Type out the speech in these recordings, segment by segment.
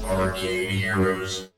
Arcade Heroes.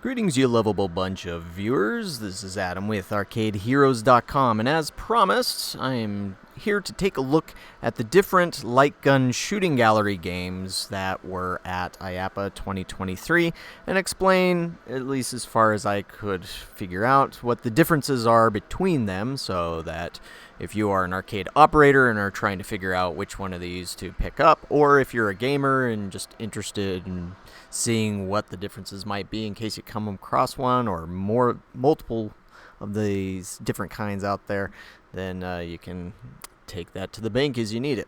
Greetings, you lovable bunch of viewers. This is Adam with ArcadeHeroes.com, and as promised, I am here to take a look at the different light gun shooting gallery games that were at IAAPA 2023 and explain, at least as far as I could figure out, what the differences are between them, so that if you are an arcade operator and are trying to figure out which one of these to pick up, or if you're a gamer and just interested in seeing what the differences might be in case you come across one or multiple of these different kinds out there, then you can take that to the bank as you need it.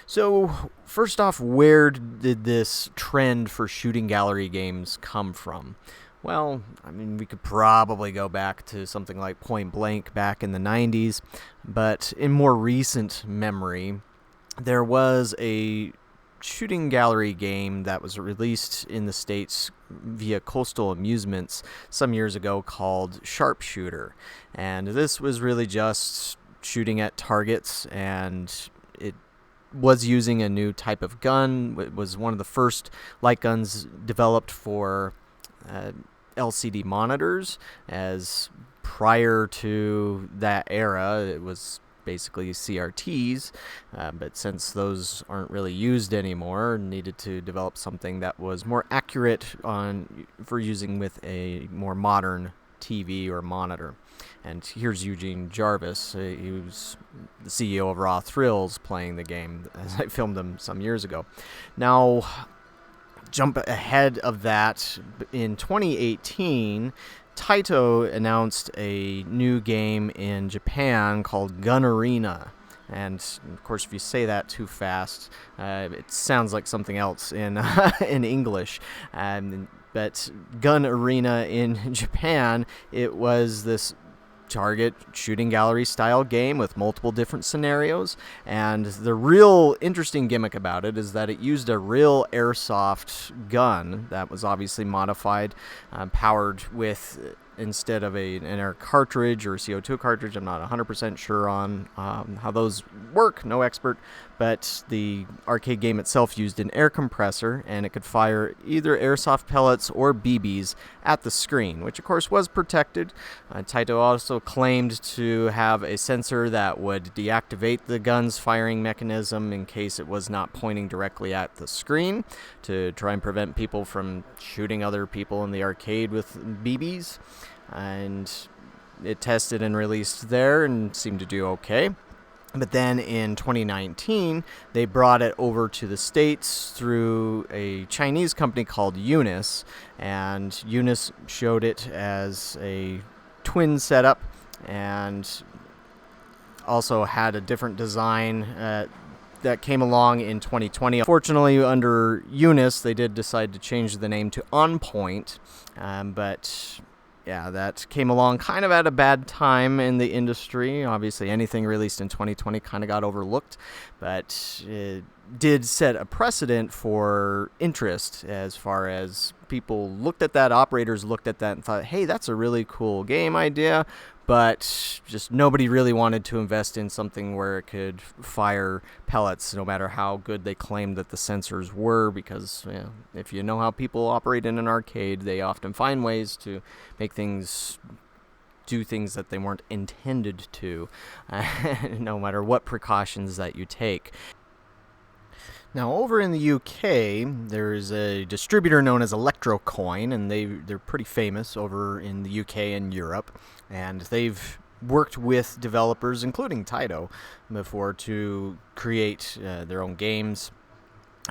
So first off, where did this trend for shooting gallery games come from? Well, I mean, we could probably go back to something like Point Blank back in the 90s, but in more recent memory, there was a shooting gallery game that was released in the States via Coastal Amusements some years ago called Sharpshooter. And this was really just shooting at targets, and it was using a new type of gun. It was one of the first light guns developed for LCD monitors, as prior to that era it was basically CRTs, but since those aren't really used anymore, needed to develop something that was more accurate for using with a more modern TV or monitor. And here's Eugene Jarvis. He was the CEO of Raw Thrills playing the game, as I filmed him some years ago. Now, jump ahead of that, in 2018, Taito announced a new game in Japan called Gun Arena. And, of course, if you say that too fast, it sounds like something else in in English. But Gun Arena in Japan, it was this target shooting gallery style game with multiple different scenarios, and the real interesting gimmick about it is that it used a real airsoft gun that was obviously modified, powered with, instead of an air cartridge or CO2 cartridge. I'm not 100% sure on how those work, no expert, but the arcade game itself used an air compressor, and it could fire either airsoft pellets or BBs at the screen, which of course was protected. Taito also claimed to have a sensor that would deactivate the gun's firing mechanism in case it was not pointing directly at the screen, to try and prevent people from shooting other people in the arcade with BBs. And it tested and released there and seemed to do okay. But then in 2019, they brought it over to the States through a Chinese company called Unis, and Unis showed it as a twin setup and also had a different design that came along in 2020. Fortunately, under Unis, they did decide to change the name to On Point, but yeah, that came along kind of at a bad time in the industry. Obviously, anything released in 2020 kind of got overlooked, but it did set a precedent for interest as far as people looked at that, operators looked at that and thought, hey, that's a really cool game idea, but just nobody really wanted to invest in something where it could fire pellets, no matter how good they claimed that the sensors were, because if you know how people operate in an arcade, they often find ways to make things do things that they weren't intended to, no matter what precautions that you take. Now, over in the UK, there's a distributor known as Electrocoin, and they're pretty famous over in the UK and Europe, and they've worked with developers, including Taito, before to create their own games,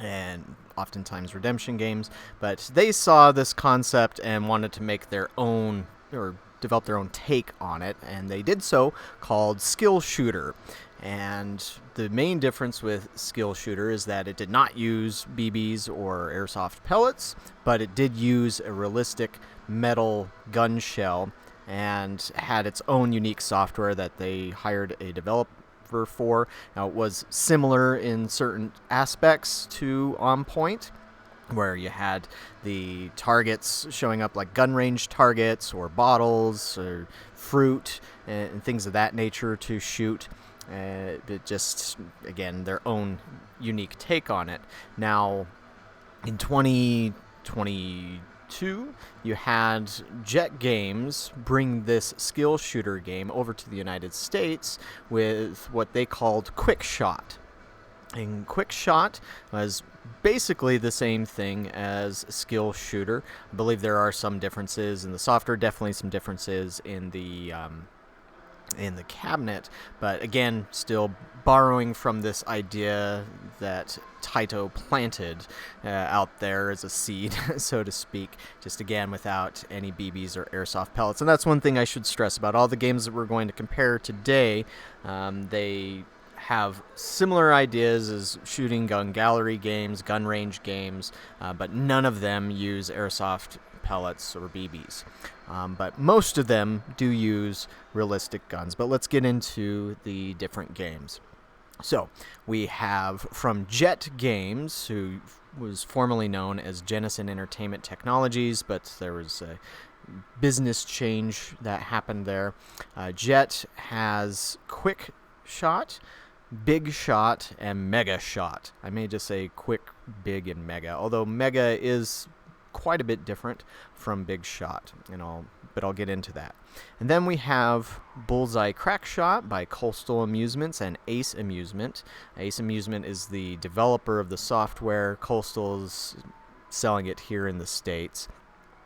and oftentimes redemption games. But they saw this concept and wanted to make their own, or develop their own take on it, and they did so, called Skill Shooter. And the main difference with Skill Shooter is that it did not use BBs or airsoft pellets, but it did use a realistic metal gun shell and had its own unique software that they hired a developer for. Now, it was similar in certain aspects to On Point, where you had the targets showing up like gun range targets or bottles or fruit and things of that nature to shoot. But just, again, their own unique take on it. Now, in 2022, you had Jet Games bring this skill shooter game over to the United States with what they called CrackShot. And CrackShot was basically the same thing as skill shooter. I believe there are some differences in the software, definitely some differences in the cabinet, but again, still borrowing from this idea that Taito planted out there as a seed, so to speak, just again without any BBs or airsoft pellets. And that's one thing I should stress about all the games that we're going to compare today. They have similar ideas as shooting gun gallery games, gun range games, but none of them use airsoft pellets or BBs. But most of them do use realistic guns. But let's get into the different games. So we have from Jet Games, who was formerly known as Jennison Entertainment Technologies, but there was a business change that happened there. Jet has CrackShot, Big Shot, and Mega Shot. I may just say quick, big, and mega, although mega is quite a bit different from Big Shot, but I'll get into that. And then we have Bullseye CrackShot by Coastal Amusements and Ace Amusement. Ace Amusement is the developer of the software. Coastal's selling it here in the States.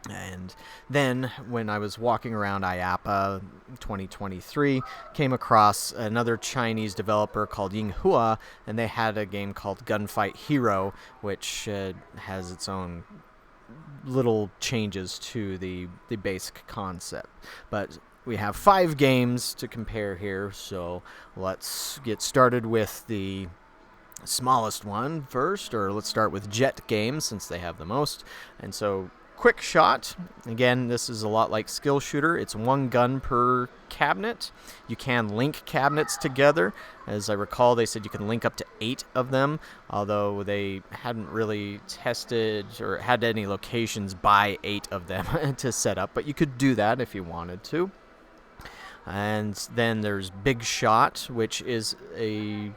And then when I was walking around IAPA 2023, came across another Chinese developer called Yinghua, and they had a game called Gunfight Hero, which has its own little changes to the basic concept. But we have 5 games to compare here, so let's get started with the smallest one first, or let's start with Jet Games since they have the most. And so CrackShot, again, this is a lot like skill shooter. It's 1 gun per cabinet. You can link cabinets together. As I recall, they said you can link up to 8 of them, although they hadn't really tested or had any locations by 8 of them to set up, but you could do that if you wanted to. And then there's Big Shot, which is a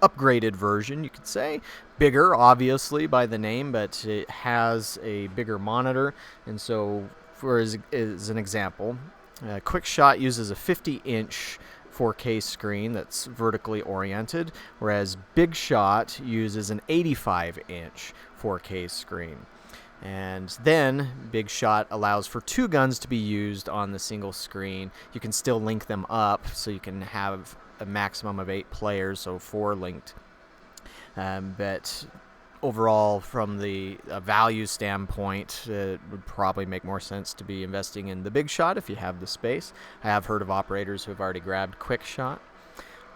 upgraded version, you could say. Bigger, obviously, by the name, but it has a bigger monitor. And so, as an example, CrackShot uses a 50-inch 4K screen that's vertically oriented, whereas Big Shot uses an 85-inch 4K screen. And then Big Shot allows for 2 guns to be used on the single screen. You can still link them up, so you can have a maximum of 8 players, so 4 linked. But overall, from the value standpoint, it would probably make more sense to be investing in the Big Shot if you have the space. I have heard of operators who have already grabbed CrackShot.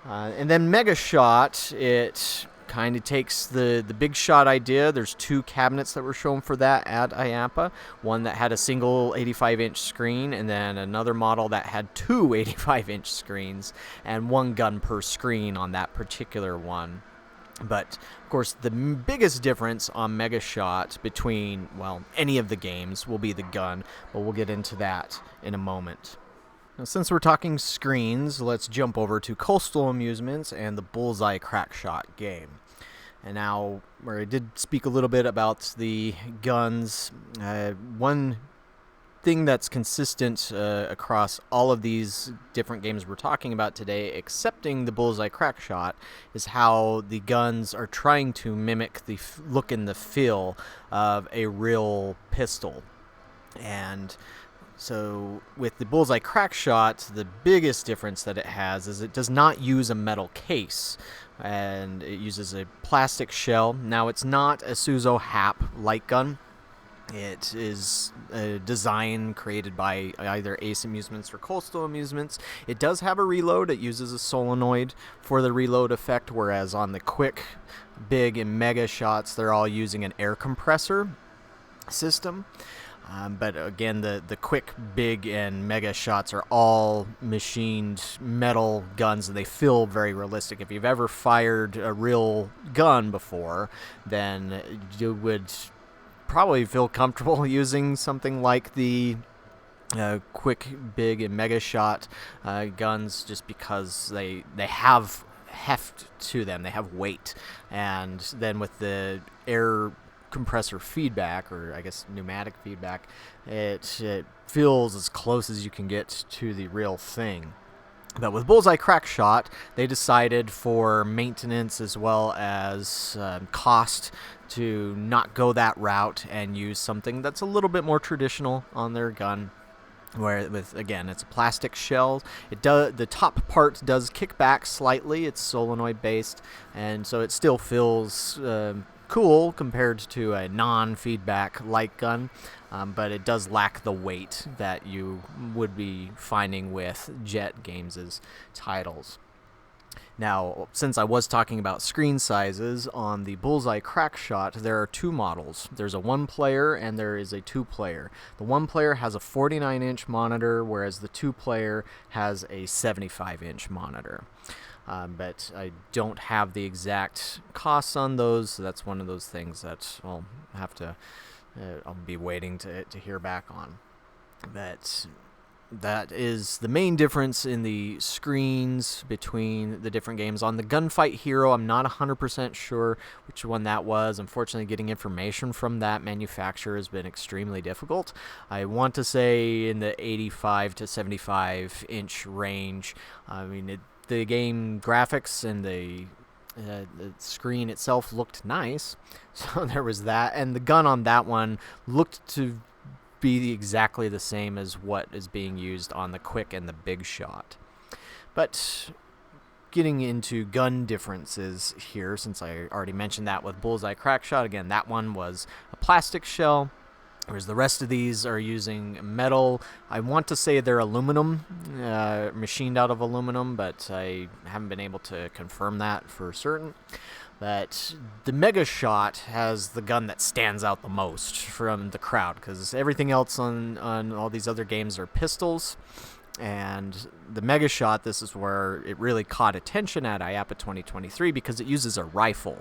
And then Mega Shot, it kind of takes the Big Shot idea. There's 2 cabinets that were shown for that at IAPA. One that had a single 85-inch screen, and then another model that had 2 85-inch screens, and 1 gun per screen on that particular one. But, of course, the biggest difference on Mega Shot between, well, any of the games will be the gun, but we'll get into that in a moment. Now, since we're talking screens, let's jump over to Coastal Amusements and the Bullseye CrackShot game. And now, where I did speak a little bit about the guns, one thing that's consistent across all of these different games we're talking about today, excepting the Bullseye CrackShot, is how the guns are trying to mimic the look and the feel of a real pistol. And so with the Bullseye CrackShot, the biggest difference that it has is it does not use a metal case, and it uses a plastic shell. Now, it's not a Suzo HAP light gun. It is a design created by either Ace Amusements or Coastal Amusements. It does have a reload. It uses a solenoid for the reload effect, whereas on the Quick, Big, and Mega Shots, they're all using an air compressor system. But again, the quick, big, and mega shots are all machined metal guns, and they feel very realistic. If you've ever fired a real gun before, then you would probably feel comfortable using something like the quick, big, and mega shot guns, just because they have heft to them, they have weight, and then with the air compressor feedback, or I guess pneumatic feedback, it feels as close as you can get to the real thing. But with Bullseye CrackShot, they decided for maintenance as well as cost to not go that route and use something that's a little bit more traditional on their gun, where with, again, it's a plastic shell. The top part does kick back slightly. It's solenoid based, and so it still feels cool compared to a non-feedback light gun, but it does lack the weight that you would be finding with Jet Games' titles. Now, since I was talking about screen sizes, on the Bullseye CrackShot, there are two models. There's a 1-player and there is a 2-player. The 1-player has a 49-inch monitor, whereas the 2-player has a 75-inch monitor. But I don't have the exact costs on those, so that's one of those things that I'll be waiting to hear back on. But that is the main difference in the screens between the different games. On the Gunfight Hero, I'm not 100% sure which one that was. Unfortunately, getting information from that manufacturer has been extremely difficult. I want to say in the 85 to 75 inch range. I mean, the game graphics and the screen itself looked nice, so there was that. And the gun on that one looked to be exactly the same as what is being used on the quick and the big shot. But getting into gun differences here, since I already mentioned that with Bullseye CrackShot, again, that one was a plastic shell, whereas the rest of these are using metal. I want to say they're aluminum, machined out of aluminum, but I haven't been able to confirm that for certain. But the Mega Shot has the gun that stands out the most from the crowd, because everything else on all these other games are pistols. And the Mega Shot, this is where it really caught attention at IAPA 2023, because it uses a rifle.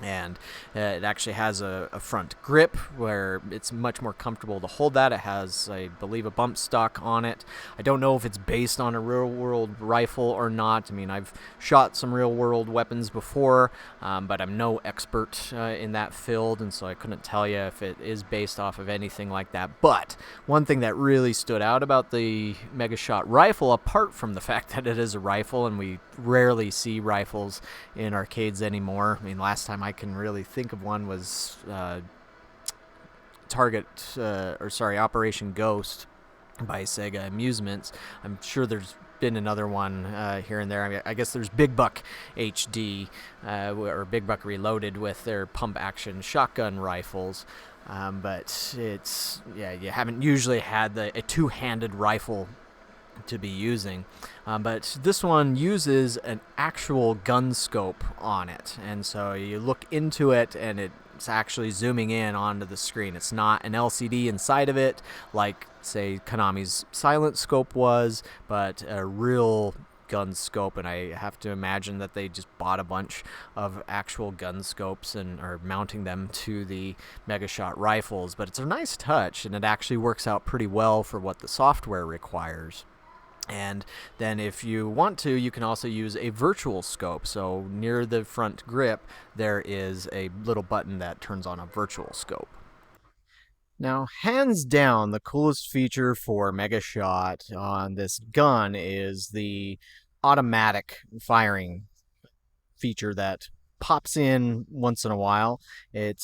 And it actually has a front grip where it's much more comfortable to hold that. It has, I believe, a bump stock on it. I don't know if it's based on a real-world rifle or not. I mean, I've shot some real-world weapons before, but I'm no expert in that field, and so I couldn't tell you if it is based off of anything like that. But one thing that really stood out about the Mega Shot rifle, apart from the fact that it is a rifle, and we rarely see rifles in arcades anymore. I mean, last time I can really think of one was Operation Ghost by Sega Amusements. I'm sure there's been another one here and there. I mean, I guess there's Big Buck HD or Big Buck Reloaded with their pump action shotgun rifles. But it's, yeah, you haven't usually had a two-handed rifle to be using, but this one uses an actual gun scope on it, and so you look into it and it's actually zooming in onto the screen. It's not an LCD inside of it like, say, Konami's Silent Scope was, but a real gun scope. And I have to imagine that they just bought a bunch of actual gun scopes and are mounting them to the Mega Shot rifles. But it's a nice touch, and it actually works out pretty well for what the software requires. And then if you want to, you can also use a virtual scope. So near the front grip, there is a little button that turns on a virtual scope. Now, hands down, the coolest feature for Mega Shot on this gun is the automatic firing feature that pops in once in a while. It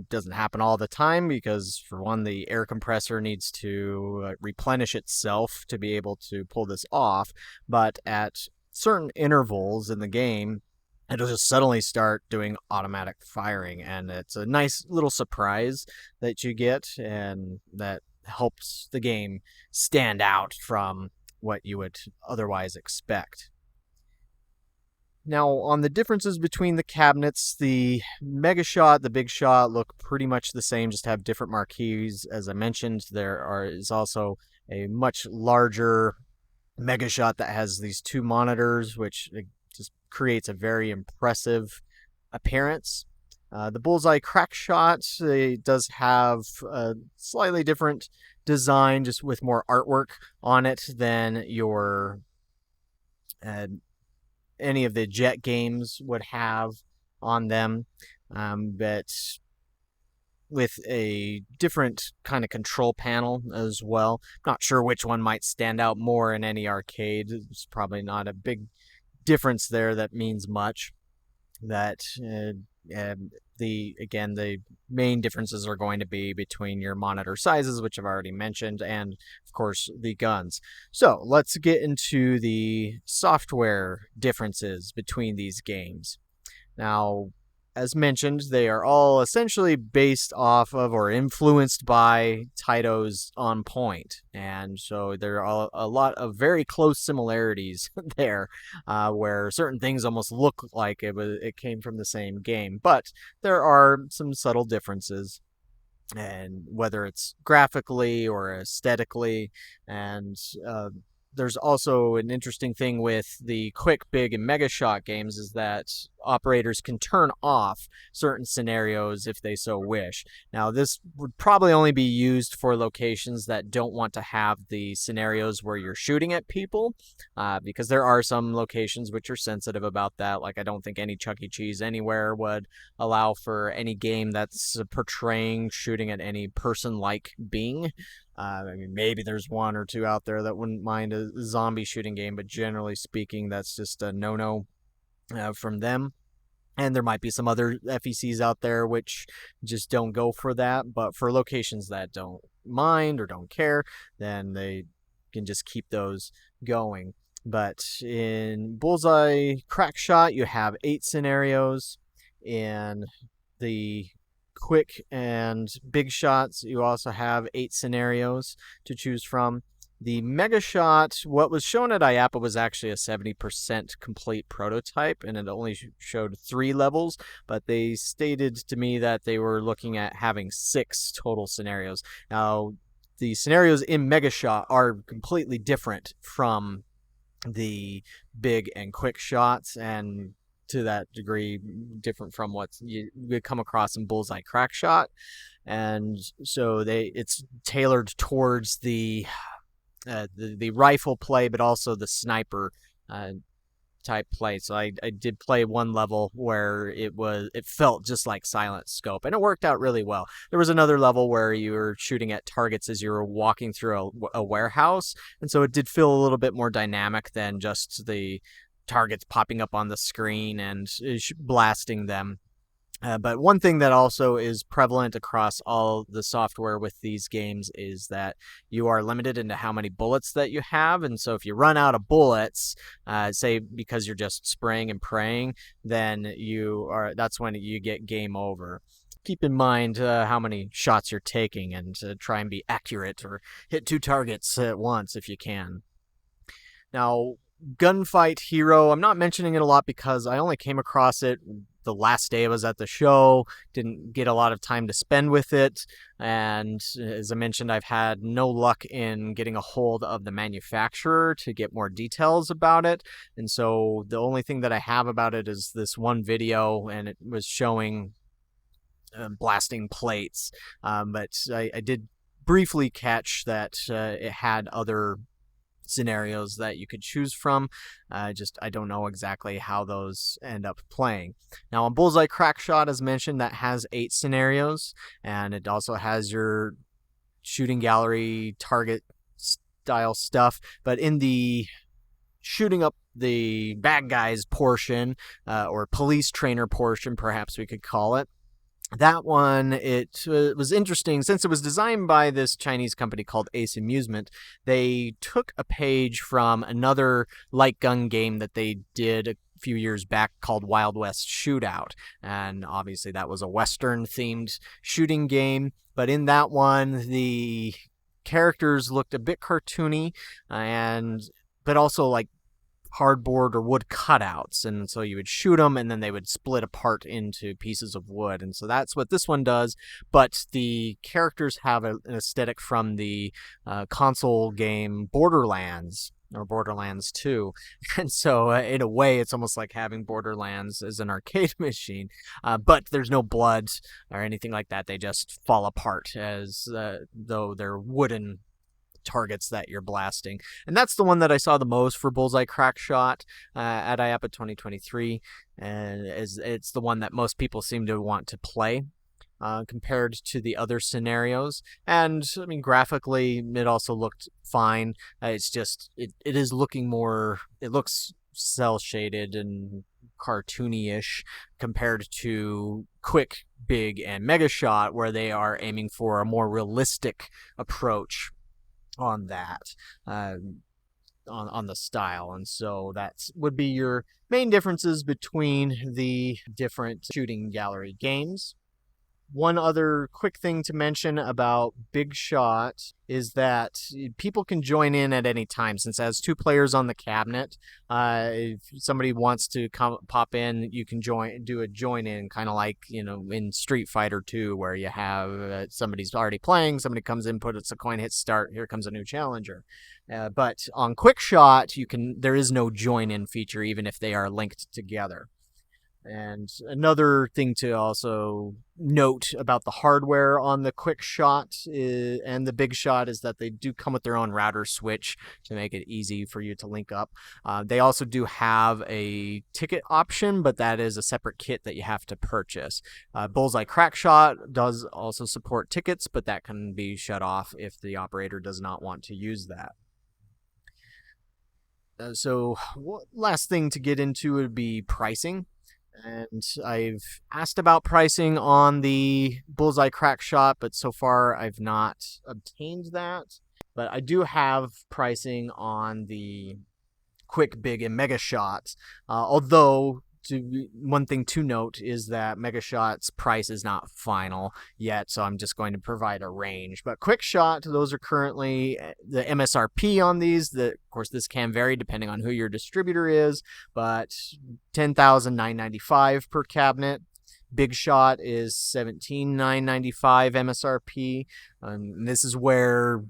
doesn't happen all the time because, for one, the air compressor needs to replenish itself to be able to pull this off. But at certain intervals in the game, it'll just suddenly start doing automatic firing, and it's a nice little surprise that you get, and that helps the game stand out from what you would otherwise expect. Now, on the differences between the cabinets, the Mega Shot, the Big Shot look pretty much the same, just have different marquees. As I mentioned, is also a much larger Mega Shot that has these two monitors, which just creates a very impressive appearance. The Bullseye CrackShot does have a slightly different design, just with more artwork on it than your any of the Jet games would have on them, but with a different kind of control panel as well. Not sure which one might stand out more in any arcade. It's probably not a big difference there that means much. That the main differences are going to be between your monitor sizes, which I've already mentioned, and of course the guns. So let's get into the software differences between these games. Now, as mentioned, they are all essentially based off of or influenced by Taito's On Point. And so there are a lot of very close similarities there, where certain things almost look like it came from the same game. But there are some subtle differences, and whether it's graphically or aesthetically, and there's also an interesting thing with the Quick, Big, and Mega Shot games is that operators can turn off certain scenarios if they so wish. Now, this would probably only be used for locations that don't want to have the scenarios where you're shooting at people, because there are some locations which are sensitive about that. Like, I don't think any Chuck E. Cheese anywhere would allow for any game that's portraying shooting at any person-like being. I mean, maybe there's one or two out there that wouldn't mind a zombie shooting game, but generally speaking, that's just a no-no from them. And there might be some other FECs out there which just don't go for that, but for locations that don't mind or don't care, then they can just keep those going. But in Bullseye CrackShot, you have 8 scenarios. In the Quick and Big Shots, you also have 8 scenarios to choose from. The Mega Shot, what was shown at IAPA was actually a 70% complete prototype, and it only showed 3 levels, but they stated to me that they were looking at having 6 total scenarios. Now, the scenarios in Mega Shot are completely different from the Big and Quick Shots, and to that degree different from what you would come across in Bullseye CrackShot. And so it's tailored towards the rifle play, but also the sniper type play. So I did play one level where it felt just like Silent Scope, and it worked out really well. There was another level where you were shooting at targets as you were walking through a warehouse, and so it did feel a little bit more dynamic than just the targets popping up on the screen and blasting them. But one thing that also is prevalent across all the software with these games is that you are limited into how many bullets that you have. And so if you run out of bullets, say because you're just spraying and praying, then that's when you get game over. Keep in mind how many shots you're taking, and try and be accurate or hit 2 targets at once if you can. Now, Gunfight Hero, I'm not mentioning it a lot because I only came across it the last day I was at the show, didn't get a lot of time to spend with it, and as I mentioned, I've had no luck in getting a hold of the manufacturer to get more details about it, and so the only thing that I have about it is this one video, and it was showing blasting plates, but I did briefly catch that it had other scenarios that you could choose from. I don't know exactly how those end up playing. Now, on Bullseye CrackShot, as mentioned, that has 8 scenarios, and it also has your shooting gallery target style stuff, but in the shooting up the bad guys portion, or police trainer portion, perhaps we could call it, that one, it was interesting. Since it was designed by this Chinese company called Amusements, they took a page from another light gun game that they did a few years back called Wild West Shootout. And obviously that was a Western-themed shooting game. But in that one, the characters looked a bit cartoony, but also like cardboard or wood cutouts, and so you would shoot them and then they would split apart into pieces of wood, and so that's what this one does. But the characters have an aesthetic from the console game Borderlands, or Borderlands 2. And so in a way it's almost like having Borderlands as an arcade machine, but there's no blood or anything like that. They just fall apart as though they're wooden targets that you're blasting. And that's the one that I saw the most for Bullseye CrackShot at IAPA 2023, and it's the one that most people seem to want to play. Compared to the other scenarios. And I mean, graphically, it also looked fine. It's just, it is looking more, it looks cell shaded and cartoony-ish compared to Quick, Big, and Mega Shot, where they are aiming for a more realistic approach on that. On the style. And so that would be your main differences between the different shooting gallery games. One other quick thing to mention about Big Shot is that people can join in at any time, since it has 2 players on the cabinet. If somebody wants to pop in, you can do a join in, kind of like, in Street Fighter 2, where you have somebody's already playing, somebody comes in, puts a coin, hits start, here comes a new challenger. But on Quick Shot, there is no join in feature, even if they are linked together. And another thing to also note about the hardware on the Quick Shot and the Big Shot is that they do come with their own router switch to make it easy for you to link up. They also do have a ticket option, but that is a separate kit that you have to purchase. Bullseye CrackShot does also support tickets, but that can be shut off if the operator does not want to use that. So last thing to get into would be pricing. And I've asked about pricing on the Bullseye CrackShot, but so far I've not obtained that. But I do have pricing on the Quick, Big, and Mega Shots. Although, one thing to note is that Mega Shot's price is not final yet, so I'm just going to provide a range. But Quick Shot, those are currently the MSRP on these. Of course, this can vary depending on who your distributor is, but $10,995 per cabinet. Big Shot is $17,995 MSRP. And this is where,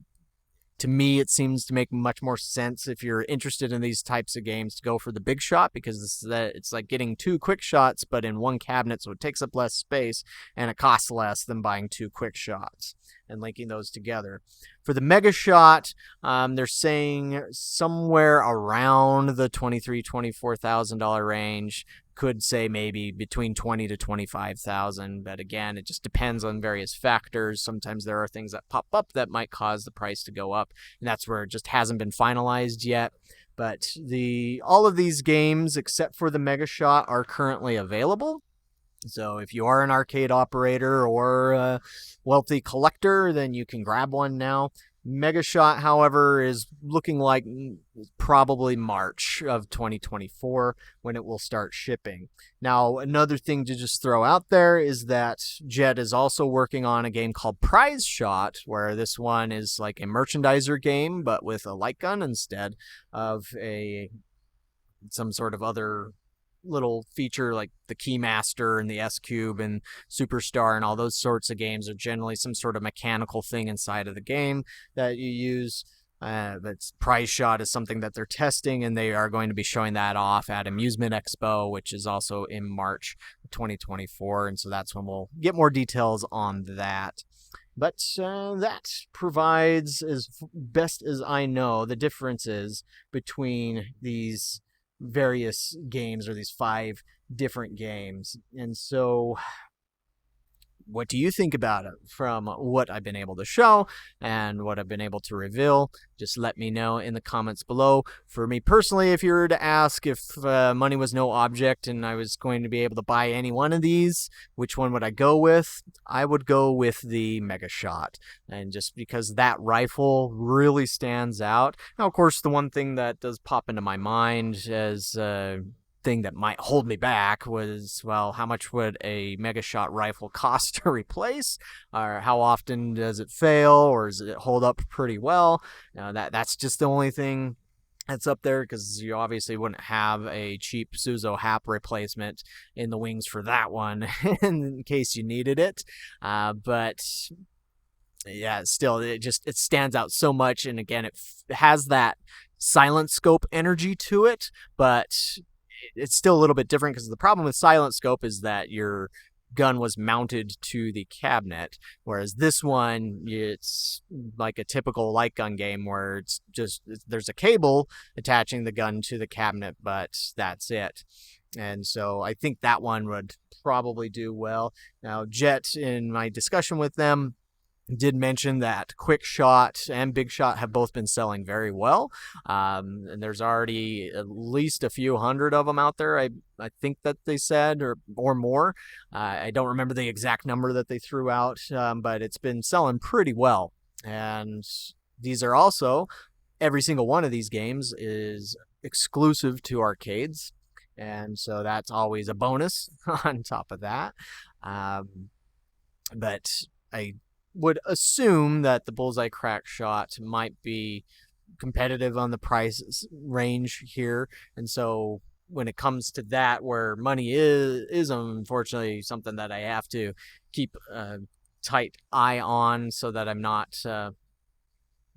to me, it seems to make much more sense if you're interested in these types of games to go for the Big Shot, because it's like getting 2 Quick Shots but in one cabinet, so it takes up less space and it costs less than buying 2 Quick Shots and linking those together. For the Mega Shot, they're saying somewhere around the $23,000-$24,000 range. Could say maybe between $20,000 to $25,000, but again, it just depends on various factors. Sometimes there are things that pop up that might cause the price to go up, and that's where it just hasn't been finalized yet. But all of these games, except for the Mega Shot, are currently available. So if you are an arcade operator or a wealthy collector, then you can grab one now. Mega Shot, however, is looking like probably March of 2024 when it will start shipping. Now, another thing to just throw out there is that Jet is also working on a game called Prize Shot, where this one is like a merchandiser game, but with a light gun instead of some sort of other little feature like the Keymaster and the S-Cube and Superstar and all those sorts of games are generally some sort of mechanical thing inside of the game that you use. But Prize Shot is something that they're testing, and they are going to be showing that off at Amusement Expo, which is also in March 2024, and so that's when we'll get more details on that. But that provides, as best as I know, the differences between these various games, or these 5 different games. And so what do you think about it from what I've been able to show and what I've been able to reveal? Just let me know in the comments below. For me personally, if you were to ask if money was no object and I was going to be able to buy any one of these, which one would I go with? I would go with the Mega Shot, and just because that rifle really stands out. Now, of course, the one thing that does pop into my mind as thing that might hold me back was, well, how much would a Mega Shot rifle cost to replace, or how often does it fail, or does it hold up pretty well? That's just the only thing That's up there because you obviously wouldn't have a cheap Suzo Hap replacement in the wings for that one in case you needed it. But yeah, still, it stands out so much, and again, it has that silent scope energy to it, but it's still a little bit different because the problem with silent scope is that your gun was mounted to the cabinet, whereas this one, it's like a typical light gun game where it's just there's a cable attaching the gun to the cabinet, but that's it. And so I think that one would probably do well. Now, Jet, in my discussion with them, did mention that CrackShot and Big Shot have both been selling very well. And there's already at least a few hundred of them out there. I think that they said, or more. I don't remember the exact number that they threw out, but it's been selling pretty well. And these are also, every single one of these games is exclusive to arcades. And so that's always a bonus on top of that. But I would assume that the Bullseye CrackShot might be competitive on the price range here. And so when it comes to that, where money is unfortunately something that I have to keep a tight eye on so that I'm not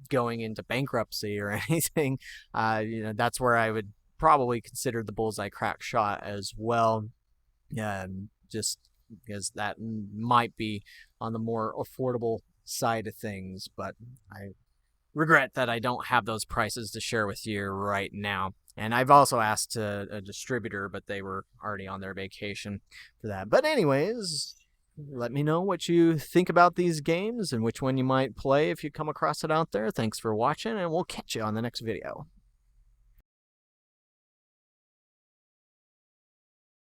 going into bankruptcy or anything, that's where I would probably consider the Bullseye CrackShot as well. Just because that might be on the more affordable side of things, but I regret that I don't have those prices to share with you right now. And I've also asked a distributor, but they were already on their vacation for that. But anyways, let me know what you think about these games and which one you might play if you come across it out there. Thanks for watching, and we'll catch you on the next video.